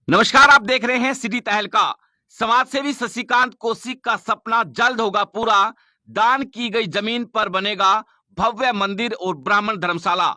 नमस्कार, आप देख रहे हैं सिटी तहलका। समाज सेवी शशिकांत कौशिक का सपना जल्द होगा पूरा। दान की गई जमीन पर बनेगा भव्य मंदिर और ब्राह्मण धर्मशाला।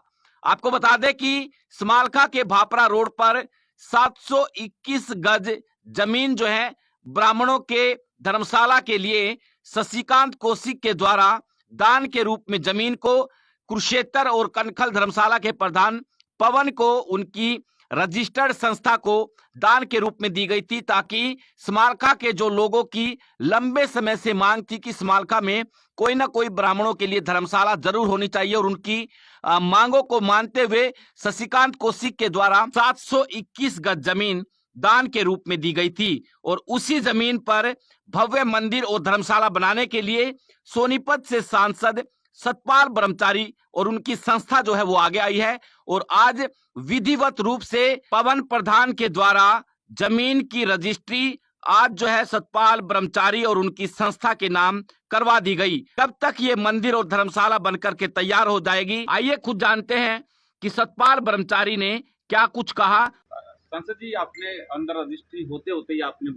आपको बता दें कि समालखा के भापरा रोड पर 721 गज जमीन जो है ब्राह्मणों के धर्मशाला के लिए शशिकांत कौशिक के द्वारा दान के रूप में जमीन को कुरुक्षेत्र और कनखल धर्मशाला के प्रधान पवन को उनकी रजिस्टर्ड संस्था को दान के रूप में दी गई थी, ताकि स्मारका के जो लोगों की लंबे समय से मांग थी कि स्मारका में कोई ना कोई ब्राह्मणों के लिए धर्मशाला जरूर होनी चाहिए, और उनकी मांगों को मानते हुए शशिकांत कौशिक के द्वारा 721 गज जमीन दान के रूप में दी गई थी। और उसी जमीन पर भव्य मंदिर और धर्मशाला बनाने के लिए सोनीपत से सांसद सतपाल ब्रह्मचारी और उनकी संस्था जो है वो आगे आई है, और आज विधिवत रूप से पवन प्रधान के द्वारा जमीन की रजिस्ट्री आज जो है सतपाल ब्रह्मचारी और उनकी संस्था के नाम करवा दी गई। कब तक ये मंदिर और धर्मशाला बनकर के तैयार हो जाएगी, आइए खुद जानते हैं कि सतपाल ब्रह्मचारी ने क्या कुछ कहा। सांसद जी, आपने अंदर रजिस्ट्री होते होते ही आपने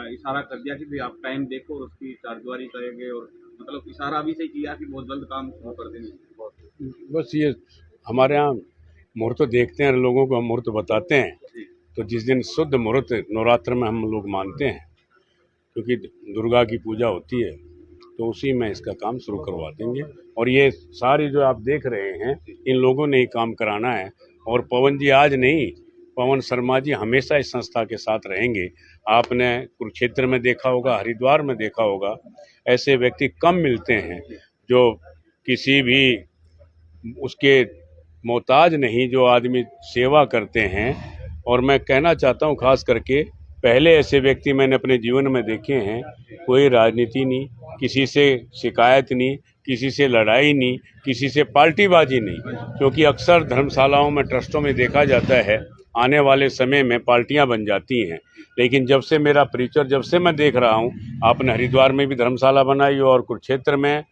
इशारा कर दिया कि भाई आप टाइम देखो और उसकी चारदीवारी करेंगे, और मतलब इशारा अभी से किया कि बहुत जल्द काम शुरू कर देंगे। बस ये हमारे यहाँ मुहूर्त देखते हैं, लोगों को हम मुहूर्त बताते हैं, तो जिस दिन शुद्ध मुहूर्त नवरात्र में हम लोग मानते हैं, क्योंकि दुर्गा की पूजा होती है, तो उसी में इसका काम शुरू करवा देंगे। और ये सारी जो आप देख रहे हैं, इन लोगों ने ही काम कराना है। और पवन जी आज नहीं, पवन शर्मा जी हमेशा इस संस्था के साथ रहेंगे। आपने कुरुक्षेत्र में देखा होगा, हरिद्वार में देखा होगा, ऐसे व्यक्ति कम मिलते हैं जो किसी भी उसके मोहताज नहीं, जो आदमी सेवा करते हैं। और मैं कहना चाहता हूँ, खास करके पहले ऐसे व्यक्ति मैंने अपने जीवन में देखे हैं। कोई राजनीति नहीं, किसी से शिकायत नहीं, किसी से लड़ाई नहीं, किसी से पार्टीबाजी नहीं, क्योंकि अक्सर धर्मशालाओं में, ट्रस्टों में देखा जाता है आने वाले समय में पार्टियां बन जाती हैं। लेकिन जब से मेरा परिचय, जब से मैं देख रहा हूं, आपने हरिद्वार में भी धर्मशाला बनाई और कुरुक्षेत्र में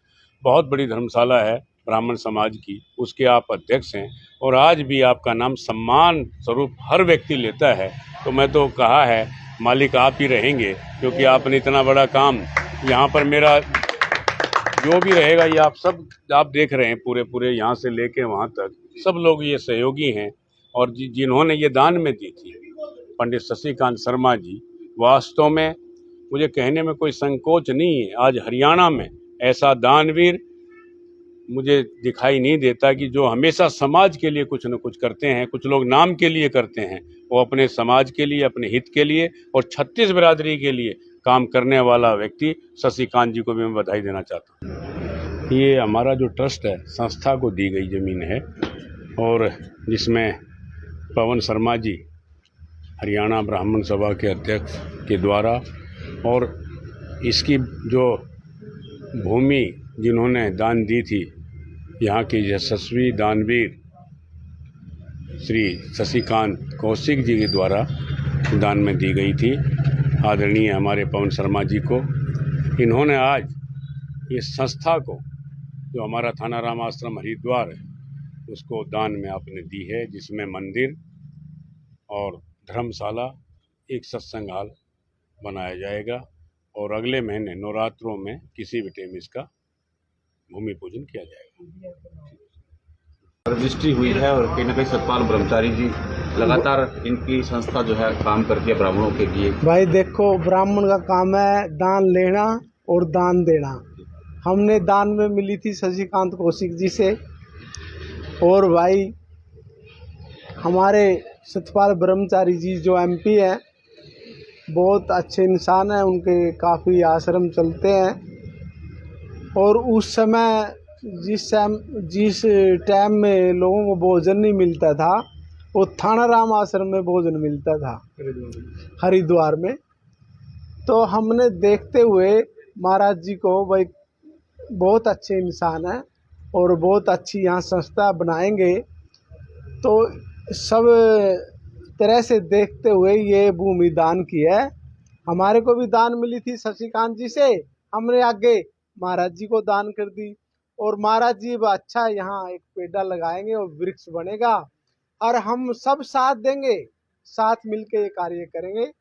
बहुत बड़ी धर्मशाला है ब्राह्मण समाज की, उसके आप अध्यक्ष हैं, और आज भी आपका नाम सम्मान स्वरूप हर व्यक्ति लेता है। तो मैं तो कहा है मालिक आप ही रहेंगे, क्योंकि आपने इतना बड़ा काम यहाँ पर, मेरा जो भी रहेगा ये आप सब आप देख रहे हैं, पूरे यहाँ से लेके वहाँ तक सब लोग ये सहयोगी हैं। और जिन्होंने ये दान में दी थी, पंडित शशिकांत शर्मा जी, वास्तव में मुझे कहने में कोई संकोच नहीं है। आज हरियाणा में ऐसा दानवीर मुझे दिखाई नहीं देता कि जो हमेशा समाज के लिए कुछ न कुछ करते हैं। कुछ लोग नाम के लिए करते हैं, वो अपने समाज के लिए, अपने हित के लिए और 36 बिरादरी के लिए काम करने वाला व्यक्ति शशिकांत जी को भी मैं बधाई देना चाहता हूँ। ये हमारा जो ट्रस्ट है, संस्था को दी गई ज़मीन है, और जिसमें पवन शर्मा जी हरियाणा ब्राह्मण सभा के अध्यक्ष के द्वारा, और इसकी जो भूमि जिन्होंने दान दी थी, यहाँ के यशस्वी दानवीर श्री शशिकांत कौशिक जी के द्वारा दान में दी गई थी, आदरणीय हमारे पवन शर्मा जी को। इन्होंने आज इस संस्था को, जो हमारा थाना राम आश्रम हरिद्वार है, उसको दान में आपने दी है, जिसमें मंदिर और धर्मशाला, एक सत्संग हॉल बनाया जाएगा, और अगले महीने नवरात्रों में किसी भी टाइम इसका भूमि पूजन किया जाएगा। रजिस्ट्री हुई है और कहीं ना कहीं सतपाल ब्रह्मचारी जी लगातार इनकी संस्था जो है काम करती है ब्राह्मणों के लिए। भाई देखो, ब्राह्मण का काम है दान लेना और दान देना। हमने दान में मिली थी शशिकांत कौशिक जी से, और भाई हमारे सतपाल ब्रह्मचारी जी जो एमपी हैं, बहुत अच्छे इंसान हैं, उनके काफ़ी आश्रम चलते हैं। और उस समय जिस टाइम में लोगों को भोजन नहीं मिलता था, वो थाना राम आश्रम में भोजन मिलता था हरिद्वार में। तो हमने देखते हुए महाराज जी को, भाई बहुत अच्छे इंसान हैं और बहुत अच्छी यहाँ संस्था बनाएंगे, तो सब तरह से देखते हुए ये भूमि दान की है। हमारे को भी दान मिली थी शशिकांत जी से, हमने आगे महाराज जी को दान कर दी, और महाराज जी अच्छा यहाँ एक पेड़ा लगाएंगे और वृक्ष बनेगा, और हम सब साथ देंगे, साथ मिलकर ये कार्य करेंगे।